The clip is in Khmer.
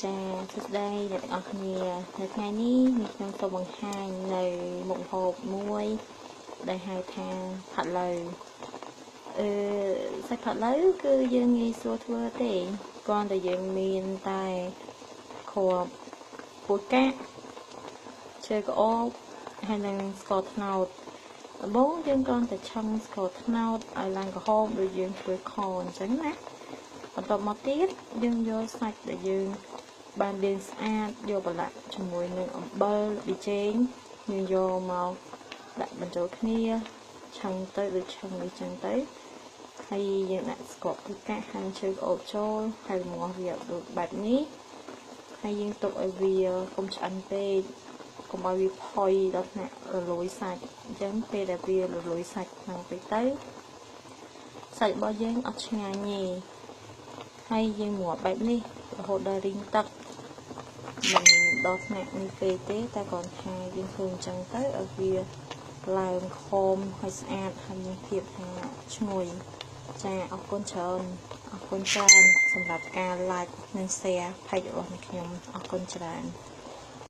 ចាសួស្តីអ្នកទាំងអស់គ្នានៅថ្ងៃនេះខ្ញុំសូមបង្ហាញនៅមុខម្ហូបមួយដែលហៅថាផាត់ឡូវសាច់ផាត់ឡូវគឺយើងងាយស្រួលធ្វើទេគ្រាន់តែយើងមានតែគ្រាប់ពូជកាក់ឈើក្អកហើយនឹងស្ករត្នោតដំបូងយើងគ្រាន់តែឆឹងស្ករត្នោតឲ្យឡើងក្រហមដូចយើងធ្វើខអញ្ចឹងណាបន្ទាប់មកទៀតយើងយកសាច់ដែលយើងបានលាងស្អាតយកប្រឡាក់ជាមួយនឹងអំបិលប៊ីចេងយើងយកមកដាក់បញ្ចូលគ្នាឆឹងទៅដូចឆឹងនេះចឹងទៅហើយយើងដាក់ស្ករពូកាក់ហើយឈើក្អកចូលហើយរំងាស់វាដូចបែបនេះហើយយើងទុកឲ្យវាកុំឆ្អិនពេកកុំឲ្យវាផុយដល់ថ្នាក់រលួយសាច់អញ្ចឹងពេលដែលវារលួយសាច់ខ្លាំងពេកទៅសាច់របស់យើងអត់ឆ្ងាញ់ទេហើយយើងមកបែបនេះរហូតដល់រីងទឹកមិនដល់ថ្នាក់នេះពេកទេតែគ្រាន់ថាយើងធ្វើអញ្ចឹងទៅឲ្យវាឡើងខំហើយស្អាតហើយមានភាពថាឈ្ងុយចាអរគុណច្រើនសម្រាប់ការ like និង share ផេករបស់ខ្ញុំអរគុណច្រើន